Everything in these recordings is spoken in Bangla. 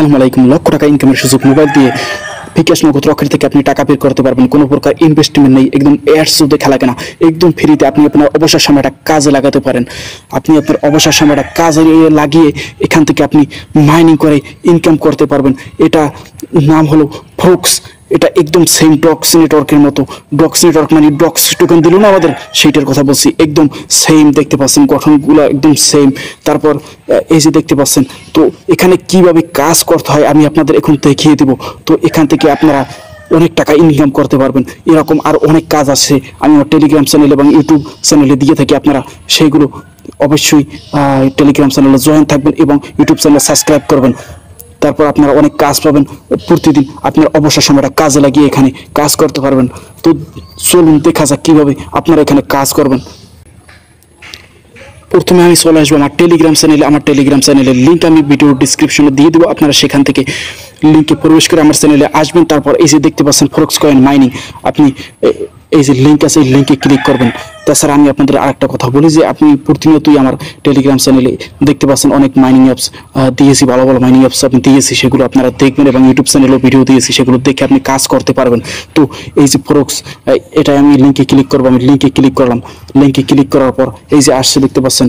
আসসালামু আলাইকুম। লক্ষ টাকা ইনকামের সুযোগ মোবাইল দিয়ে বিকাশ নগদ রকেট থেকে আপনি টাকা বের করতে পারবেন। কোনো প্রকার ইনভেস্টমেন্ট নেই, একদম অ্যাডস দেখে লাগে না, একদম ফ্রিতে আপনি আপনার অবসর সময়টা কাজে লাগাতে পারেন। আপনি আপনার অবসর সময়টা কাজে লাগিয়ে এখান থেকে আপনি মাইনিং করে ইনকাম করতে পারবেন। এটা নাম হলো ফ্রক্স। এটা একদম সেম ডক্স নেটওয়ার্কের মতো। ডক্স নেটওয়ার্ক মানে ডক্স টোকেন দিল না আমাদের, সেইটার কথা বলছি। একদম সেম দেখতে পাচ্ছেন, গঠনগুলো একদম সেম। তারপর এই যে দেখতে পাচ্ছেন, তো এখানে কিভাবে কাজ করতে হয় আমি আপনাদের এখন দেখিয়ে দেব। তো এখান থেকে আপনারা অনেক টাকা ইনকাম করতে পারবেন। এরকম আর অনেক কাজ আছে, আমি আমার টেলিগ্রাম চ্যানেল এবং ইউটিউব চ্যানেলে দিয়ে থাকি। আপনারা সেইগুলো অবশ্যই টেলিগ্রাম চ্যানেলে জয়েন থাকবেন এবং ইউটিউব চ্যানেল সাবস্ক্রাইব করবেন। তারপর আপনারা অনেক কাজ পাবেন। প্রতিদিন আপনার অবসর সময়টা কাজে লাগিয়ে এখানে কাজ করতে পারবেন। তো চলুন দেখা যাক কীভাবে আপনারা এখানে কাজ করবেন। প্রথমে আমি চলে আসবো আমার টেলিগ্রাম চ্যানেলে। আমার টেলিগ্রাম চ্যানেলের লিঙ্ক আমি ভিডিওর ডিসক্রিপশনে দিয়ে দেবো। আপনারা সেখান থেকে লিঙ্কে প্রবেশ করে আমার চ্যানেলে আসবেন। তারপর এই যে দেখতে পাচ্ছেন ফ্রক্স কয়েন মাইনিং, আপনি এই যে লিঙ্ক আছে এই লিঙ্কে ক্লিক করবেন। তাছাড়া আমি আপনাদের আরেকটা কথা বলি যে আপনি প্রতিনিয়তই আমার টেলিগ্রাম চ্যানেলে দেখতে পাচ্ছেন অনেক মাইনিং অ্যাপস দিয়েছি, ভালো ভালো মাইনিং অ্যাপস আপনি দিয়েছি, সেগুলো আপনারা দেখবেন। এবং ইউটিউব চ্যানেলেও ভিডিও দিয়েছি, সেগুলো দেখে আপনি কাজ করতে পারবেন। তো এই যে ফ্রক্স, এটা আমি লিঙ্কে ক্লিক করবো। আমি লিঙ্কে ক্লিক করলাম। লিঙ্কে ক্লিক করার পর এই যে আসছে দেখতে পাচ্ছেন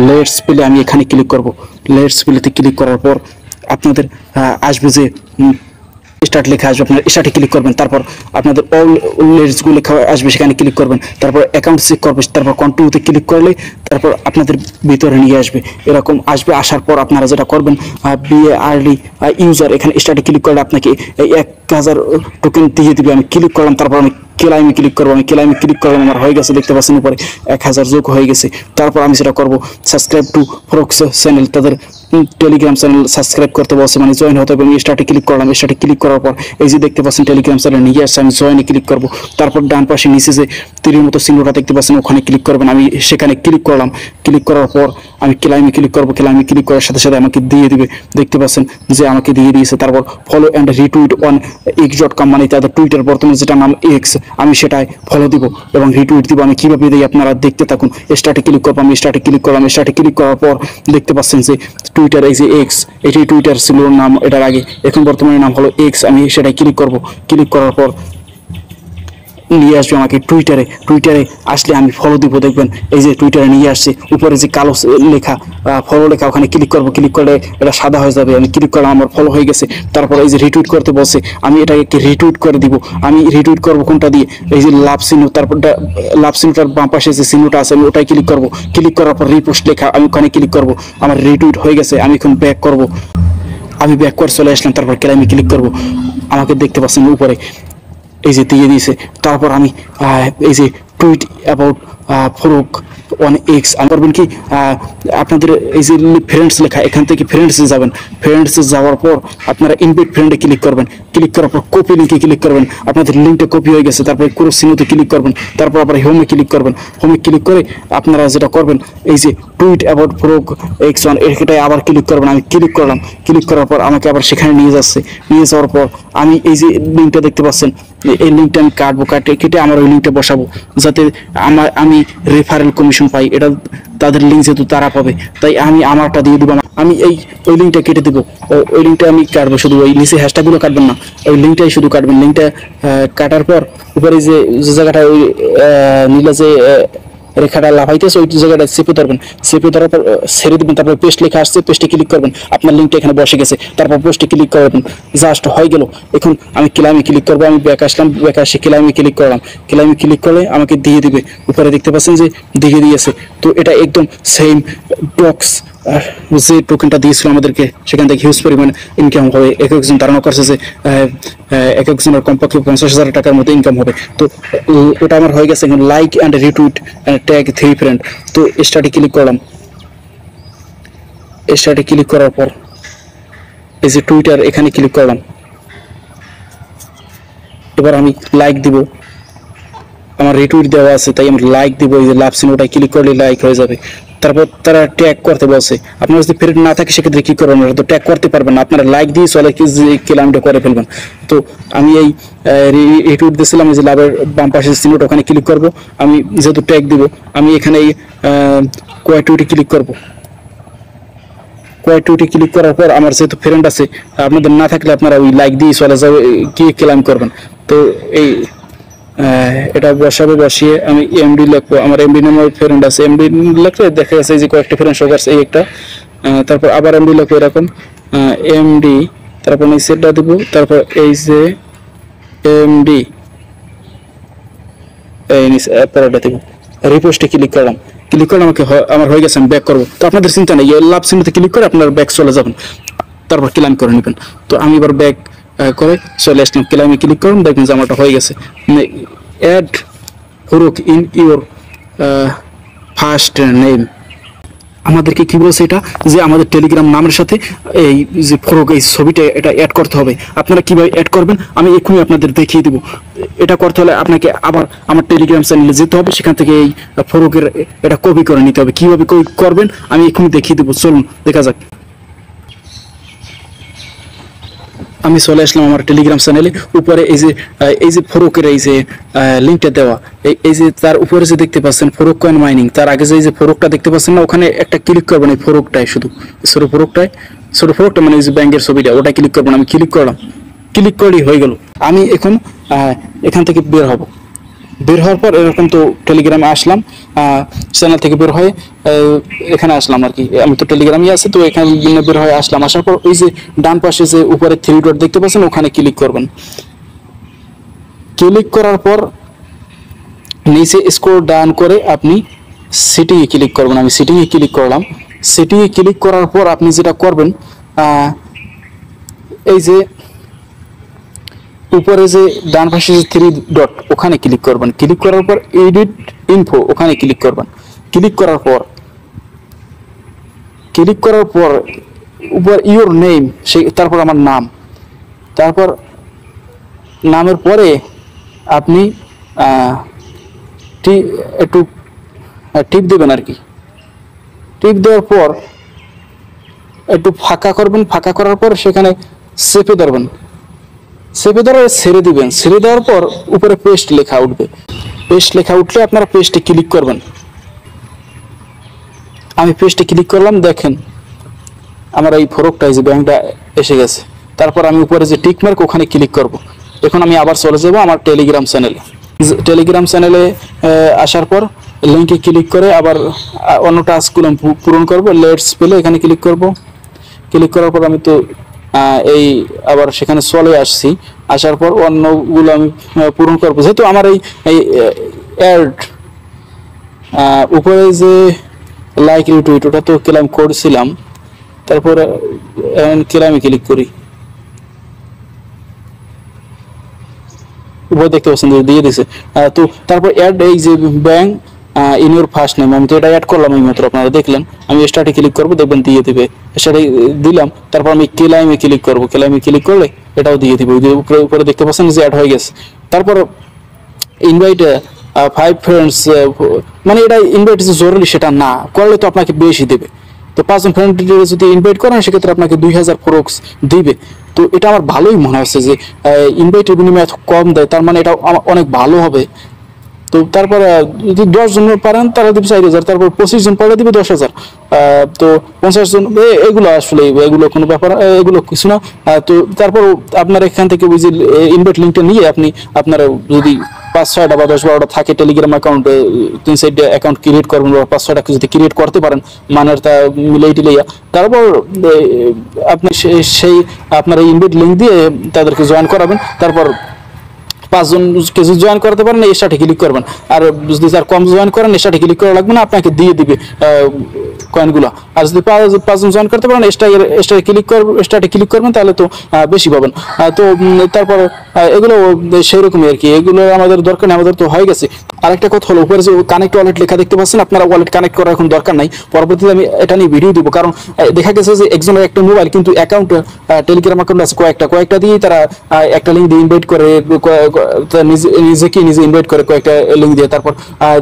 লেটস প্লে, আমি এখানে ক্লিক করব। লেটস প্লেতে ক্লিক করার পর আপনাদের আসবে যে স্টার্ট লেখা আসবে, আপনার স্টার্টে ক্লিক করবেন। তারপর আপনাদের অল লেটসগুলো লেখা আসবে, সেখানে ক্লিক করবেন। তারপর অ্যাকাউন্ট চেক করবে, তারপর কন্টিনিউতে ক্লিক করলে তারপর আপনাদের ভিতরে নিয়ে আসবে। এরকম আসবে। আসার পর আপনারা যেটা করবেন বিএ আর্লি ইউজার, এখানে স্টার্টে ক্লিক করলে আপনাকে এই 1000 টোকেন দিয়ে দিবে। আমি ক্লিক করলাম। তারপর আমি ক্লাইমে ক্লিক করবো। আমি ক্লাইমে ক্লিক করলাম, আমার হয়ে গেছে দেখতে পাচ্ছেন উপরে 1000 যোগ হয়ে গেছে। তারপর আমি সেটা করবো সাবস্ক্রাইব টু ফ্রক্স চ্যানেল, তাদের টেলিগ্রাম চ্যানেল সাবস্ক্রাইব করতে বলছে, মানে জয়েন হতে হবে। আমি স্টার্টে ক্লিক করলাম। স্টার্টে ক্লিক করার পর এই যে দেখতে পাচ্ছেন টেলিগ্রাম চ্যানেল নিয়ে আসছে, আমি জয়েনে ক্লিক করবো। তারপর ডান পাশে নিচে যে তীরের মতো চিহ্নটা দেখতে পাচ্ছেন ওখানে ক্লিক করবেন। আমি সেখানে ক্লিক করলাম। ক্লিক করার পর আমি ক্লাইমে ক্লিক করবো। ক্লাইমে ক্লিক করার সাথে সাথে আমাকে দিয়ে দিবে, দেখতে পাচ্ছেন যে আমাকে দিয়ে দিয়েছে। তারপর follow and retweet on x.com, মানে তাদের টুইটার বর্তমানে যেটা নাম এক্স, আমি সেটাই ফলো দিব এবং রিটুইট দিব। আমি কীভাবে দিই আপনারা দেখতে থাকুন। স্টার্টে ক্লিক করবো। আমি স্টার্টে ক্লিক করলাম। স্টার্টে ক্লিক করার পর দেখতে পাচ্ছেন যে টুইটার, এই যে এক্স, এটি টুইটার ছিল নাম এটার আগে, এখন বর্তমানে নাম হলো এক্স। আমি সেটাই ক্লিক করব। ক্লিক করার পর নিয়ে আসবে আমাকে টুইটারে। টুইটারে আসলে আমি ফলো দিব। দেখবেন এই যে টুইটারে নিয়ে আসছে, উপরে যে কালো লেখা ফলো লেখা, ওখানে ক্লিক করব। ক্লিক করলে এটা সাদা হয়ে যাবে। আমি ক্লিক করলাম, আমার ফলো হয়ে গেছে। তারপর এই যে রিটুইট করতে বলছে, আমি এটাকে রিটুইট করে দিব। আমি রিটুইট করব কোনটা দিয়ে, এই যে লাভ চিহ্ন, তারপর লাভ চিহ্নটার বাম পাশে যে চিহ্নটা আছে আমি ওটাই ক্লিক করব। ক্লিক করার পর রিপোস্ট লেখা, আমি ওখানে ক্লিক করব। আমার রিটুইট হয়ে গেছে। আমি এখন ব্যাক করব। আমি ব্যাক করে চলে আসলাম। তারপর ক্লাইমে ক্লিক করব। আমাকে দেখতে পাচ্ছেন উপরে এই যে দিয়ে দিয়েছে। তারপর আমি এই যে tweet about Grok on X আমি করবেন কি, আপনাদের এই যে ফ্রেন্ডস লেখা, এখান থেকে ফ্রেন্ডসে যাবেন। ফ্রেন্ডসে যাওয়ার পর আপনারা ইনভাইট ফ্রেন্ডে ক্লিক করবেন। ক্লিক করার পর কপি লিঙ্কে ক্লিক করবেন। আপনাদের লিঙ্কটা কপি হয়ে গেছে। তারপর ক্রস চিহ্নতে ক্লিক করবেন। তারপর আবার হোমে ক্লিক করবেন। হোমে ক্লিক করে আপনারা যেটা করবেন এই যে tweet about Grok X one, এটাই আবার ক্লিক করবেন। আমি ক্লিক করলাম। ক্লিক করার পর আমাকে আবার সেখানে নিয়ে যাচ্ছে। নিয়ে যাওয়ার পর আমি এই যে লিঙ্কটা দেখতে পাচ্ছেন, এই লিঙ্কটা আমি কাটবো। কেটে আমার ওই লিঙ্কটা বসাবো, যাতে আমি রেফারেল কমিশন পাই। এটা তাদের লিঙ্ক যেহেতু তারা পাবে, তাই আমি আমারটা দিয়ে দেবো। আমি ওই লিঙ্কটা কেটে দেবো। ওই লিঙ্কটা আমি কাটবো, শুধু ওই নিচে হ্যাশট্যাগুলো কাটবেন না, ওই লিঙ্কটাই শুধু কাটবেন। লিঙ্কটা কাটার পর উপরে যে জায়গাটা ওই নীলা যে রেখাটা লাফাইতেছে ওই জায়গাটা চেপে ধরবেন। চেপে ধরার পর ছেড়ে দেবেন। তারপর পেস্ট লেখা আসছে, পেস্টে ক্লিক করবেন। আপনার লিঙ্কটা এখানে বসে গেছে। তারপর পোস্টে ক্লিক করবেন। জাস্ট হয়ে গেল। এখন আমি ক্লাইমে ক্লিক করবো। আমি ব্যাক আসলাম। ব্যাক আসে ক্লাইমে ক্লিক করলাম। ক্লাইমে ক্লিক করলে আমাকে দিয়ে দিবে। উপরে দেখতে পাচ্ছেন যে দিয়ে দিয়েছে। তো এটা একদম সেম ডক্স যে টোকেনটা দিয়েছিল আমাদেরকে, সেখান থেকে হিউজ পরিমাণ ইনকাম হবে। এক একজন ধারণা করছে যে এক একজনের কমপক্ষে 50,000 টাকার মতো ইনকাম হবে। তো ওটা আমার হয়ে গেছে। এখন like and retweet and tag 3 friend. তো স্টার্টে ক্লিক করলাম। স্টার্টে ক্লিক করার পর এই যে টুইটার, এখানে ক্লিক করলাম। এবার আমি লাইক দিব। আমার রিটুইট দেওয়া আছে তাই আমি লাইক দিব। এই যে লাভ চিহ্নটায় ক্লিক করলে লাইক হয়ে যাবে। তারপর তারা ট্যাগ করতে বলছে। আপনার যদি ফ্রেন্ড না থাকে সেক্ষেত্রে কী করবেন, তো ট্যাগ করতে পারবেন না। আপনারা লাইক দিয়ে চলে ক্লাইমটা করে ফেলবেন। তো আমি এই রিটুইট দিয়েছিলাম, এই যে লাভের বাম পাশে চিহ্নটা, ওখানে ক্লিক করব। আমি যেহেতু ট্যাগ দিব, আমি এখানে কোয়াইটুইটে ক্লিক করব। কোয়াইটুইটে ক্লিক করার পর আমার যেহেতু ফ্রেন্ড আছে, আপনাদের না থাকলে আপনারা ওই লাইক দিয়ে চলে যাবে গিয়ে ক্লেম করবেন। তো এই এটা বসিয়ে আমি এমডি লিখবো, আমার এমডি নামের ফ্রেন্ড আছে, এমডি লিখলে দেখা গেছে যে কয়েকটা ফ্রেন্ড শো করছে, এই একটা, তারপর আবার এমডি লিখবো এরকম এমডি, তারপর নিচেরটা দিব, তারপর এই যে এমডি এই নিচে পরেরটা দিব, রিপোস্টে ক্লিক করলাম, আমাকে আমার হয়ে গেছে, আমি ব্যাক করবো। তো আপনাদের চিন্তা নেই, লাভ চিহ্নতে ক্লিক করে আপনার ব্যাক চলে যাবেন, তারপর ক্লেম করে নেবেন। তো আমি এবার ব্যাক করে চলে আসলাম, ক্লেমে ক্লিক করুন, দেখবেন যে আমারটা হয়ে গেছে। Add Grok in your first name. আমাদেরকে কি বলছে এটা, যে আমাদের টেলিগ্রাম নামের সাথে এই যে ফরক এই ছবিটা এটা অ্যাড করতে হবে। আপনারা কিভাবে অ্যাড করবেন আমি এক্ষুনি আপনাদের দেখিয়ে দেবো। এটা করতে হলে আপনাকে আবার আমার টেলিগ্রাম চ্যানেলে যেতে হবে, সেখান থেকে এই ফরকের এটা কপি করে নিতে হবে। কিভাবে করবেন আমি এক্ষুনি দেখিয়ে দেবো, চলুন দেখা যাক। আমি চলে আসলাম আমার টেলিগ্রাম চ্যানেলে। উপরে এই যে ফরকের এই যে লিঙ্কটা দেওয়া, এই যে তার উপরে যে দেখতে পাচ্ছেন ফরক কয়েন মাইনিং, তার আগে যে ফরকটা দেখতে পাচ্ছেন না, ওখানে একটা ক্লিক করবেন, এই ফরকটায় শুধু ছোট ফরকটা মানে এই যে ব্যাংকের ছবিটা, ওটা ক্লিক করবেন। আমি ক্লিক করলাম, ক্লিক করেই হয়ে গেল। আমি এখন এখান থেকে বের হব। বের হওয়ার পর এরকম তো টেলিগ্রামে আসলাম, চ্যানেল থেকে বের হয়ে এখানে আসলাম আর কি। আমি তো টেলিগ্রামে আছি, তো এখানে বের হয়ে আসলাম। আসার পর ওই যে ডান পাশে যে উপরে 3 ডট দেখতে পাচ্ছেন, ওখানে ক্লিক করবেন। ক্লিক করার পর নিচে স্ক্রল ডাউন করে আপনি সেটিংয়ে ক্লিক করবেন। আমি সেটিংয়ে ক্লিক করলাম। সেটিংয়ে ক্লিক করার পর আপনি যেটা করবেন, এই যে উপরে যে ডান পাশে যে 3 ডট ওখানে ক্লিক করবেন। ক্লিক করার পর এডিট ইনফো ওখানে ক্লিক করবেন। ক্লিক করার পর উপর ইউর নেম, তারপর আমার নাম, তারপর নামের পরে আপনি একটু টিপ দেবেন আর কি। টিপ দেওয়ার পর একটু ফাঁকা করবেন। ফাঁকা করার পর সেখানে চেপে ধরবেন। চেপে ধরে ছেড়ে দিবেন। ছেড়ে দেওয়ার পর উপরে পেস্ট লেখা উঠবে। পেস্ট লেখা উঠলে আপনারা পেস্টে ক্লিক করবেন। আমি পেস্টে ক্লিক করলাম, দেখেন আমার এই ফরকটা যে ব্যাংকটা এসে গেছে। তারপর আমি উপরে যে টিক মার্ক ওখানে ক্লিক করব। এখন আমি আবার চলে যাব আমার টেলিগ্রাম চ্যানেলে। টেলিগ্রাম চ্যানেলে আসার পর লিঙ্কে ক্লিক করে আবার অন্য টাস্কগুলো পূরণ করব। লেটস প্লে এখানে ক্লিক করব। ক্লিক করার পর আমি তো এই আবার সেখানে চলে আসছি। আসার পর অন্যগুলো আমি পূরণ করবো। যেহেতু আমার এই অ্যাড উপরে যে লাইক রিটুইট ওটা তো ক্লেম করছিলাম, তারপর ক্লেমে ক্লিক করি। উপরে দেখতে পাচ্ছেন দিয়ে দিছে। তো তারপর অ্যাড এই যে bank in your first name, আমি তো এটা অ্যাড করলাম এই মাত্র, আপনারা দেখলেন। আমি স্টার্টে ক্লিক করবো, দেখবেন দিয়ে দেবে। স্টার্টে দিলাম, তারপর আমি ক্লেমে ক্লিক করবো। ক্লেমে ক্লিক করলে এটাও দিয়ে দিবে। উপরে দেখতে পাচ্ছেন যে অ্যাড হয়ে গেছে। তারপর ইনভাইট 5 ফ্রেন্ডস, মানে এটা ইনভাইট যে জরুরি সেটা না, করলে তো আপনাকে বেশি দেবে। তো 5 জন ফ্রেন্ড যদি ইনভাইট করেন সেক্ষেত্রে আপনাকে 2000 ফরক্স দিবে। তো এটা আমার ভালোই মনে হচ্ছে যে ইনভাইটের বিনিময়ে এত কম দেয়, তার মানে এটা অনেক ভালো হবে। তো তারপর যদি 10 জন পারেন তারা দিবে 4000, তারপর 25 জন পারলে দিবে 10,000, তো 50 জন, এগুলো আসলে এগুলো কোনো ব্যাপার, এগুলো কিছু না। তো তারপর আপনার এখান থেকে ওই যে ইনভাইট লিঙ্কটা নিয়ে আপনি আপনারা যদি 5-6টা বা 10-12টা থাকে টেলিগ্রাম অ্যাকাউন্টে, 3-4টা অ্যাকাউন্ট ক্রিয়েট করবেন বা 5-6টা যদি ক্রিয়েট করতে পারেন মানের তা মিলাই টিলাইয়া, তারপর আপনি সেই আপনার এই ইনভাইট লিঙ্ক দিয়ে তাদেরকে জয়েন করাবেন। তারপর 5 জনকে যদি জয়েন করতে পারেন স্টার্টে ক্লিক করবেন। আর যদি তার কম জয়েন করেন স্টার্টে ক্লিক করা লাগবে না, আপনাকে দিয়ে দিবে কয়েনগুলো। আর যদি 5 জন জয়েন করতে পারেন স্টার্টে ক্লিক করবেন, তাহলে তো বেশি পাবেন। তো তারপর এগুলো সেই রকমই আর কি, এগুলো আমাদের দরকার নেই, আমাদের তো হয়ে গেছে। আরেকটা কথা হলো, উপরে যে কানেক্ট ওয়ালেট লেখা দেখতে পাচ্ছেন, আপনারা ওয়ালেট কানেক্ট করার এখন দরকার নাই। পরবর্তীতে আমি এটা নিয়ে ভিডিও দিব, কারণ দেখা গেছে যে একজনের একটা মোবাইল কিন্তু অ্যাকাউন্ট টেলিগ্রাম অ্যাকাউন্ট আছে কয়েকটা দিয়ে তারা একটা লিঙ্ক দিয়ে ইনভাইট করে, নিজে ইনভাইট করে কয়েকটা লিঙ্ক দিয়ে। তারপর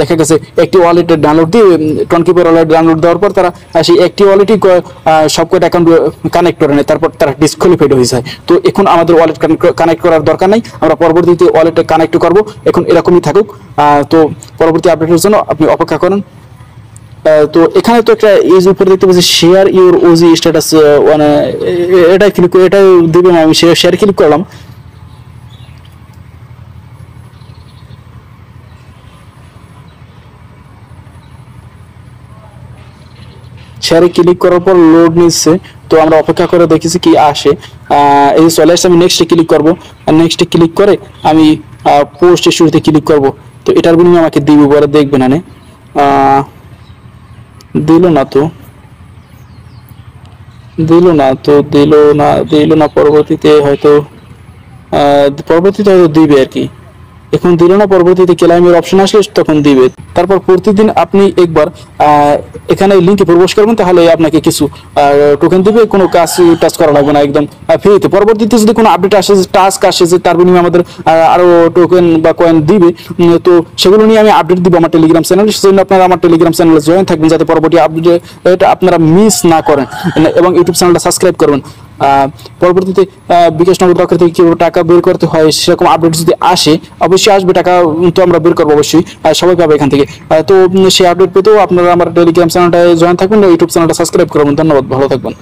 দেখা গেছে একটি ওয়ালেট ডাউনলোড দিয়ে টনকিপার ওয়ালেট ডাউনলোড দেওয়ার পর তারা সেই একটি ওয়ালেটই সব কয়টা অ্যাকাউন্ট কানেক্ট করে নেয়, তারপর তারা ডিসকোয়ালিফাইড হয়ে যায়। তো এখন আমাদের ওয়ালেট কানেক্ট করার দরকার নাই, আমরা পরবর্তীতে ওয়ালেটে কানেক্ট করব। এখন এরকমই থাকুক। তো পরবর্তী আপডেটের জন্য আপনি অপেক্ষা করেন। তো এখানে তো একটা এই যে উপরে দেখতে পাচ্ছি শেয়ার ইউর ওজি স্ট্যাটাস, মানে এটা ক্লিক করে এটা দিবে, আমি শেয়ার ক্লিক করলাম। শেয়ারে ক্লিক করার পর লোড নিচ্ছে, তো আমরা অপেক্ষা করে দেখেছি কি আসে। এই যে চলে আসছে, আমি নেক্সটে ক্লিক করব, আর নেক্সটে ক্লিক করে আমি পোস্টের শুরুতে ক্লিক করব। তো এটার বিনিময়ে আমাকে দিবে পরে দেখবেন, মানে দিল না তো, দিল না, পরবর্তীতে হয়তো দিবে আর কি। এখন দিল না, পরবর্তীতে ক্লাইমের অপশন আসলে তখন দিবে। তারপর প্রতিদিন আপনি একবার এখানে লিঙ্কে প্রবেশ করবেন, তাহলে আপনাকে কিছু টোকেন দিবে, কোনো টাচ করা লাগবে না, একদম ফ্রিতে। পরবর্তীতে যদি কোনো আপডেট আসে, টাস্ক আসে যে তার বিনিময়ে আমাদের আরো টোকেন বা কয়েন দিবে, তো সেগুলো নিয়ে আমি আপডেট দিব আমার টেলিগ্রাম চ্যানেলে। সেজন্য আপনারা আমার টেলিগ্রাম চ্যানেলে জয়েন থাকবেন, যাতে পরবর্তী আপডেট আপনারা মিস না করেন, এবং ইউটিউব চ্যানেলটা সাবস্ক্রাইব করবেন। পরবর্তীতে বিকাশ নগদ রকেট থেকে কিভাবে টাকা বের করতে হয় সেরকম আপডেট যদি আসে, অবশ্যই আসবে টাকা, তো আমরা বের করবো অবশ্যই, সবাই পাবে এখান থেকে। তো সেই আপডেট পেতেও আপনারা আমার টেলিগ্রাম চ্যানেলটায় জয়েন থাকবেন, ইউটিউব চ্যানেলটা সাবস্ক্রাইব করবেন। ধন্যবাদ, ভালো থাকবেন।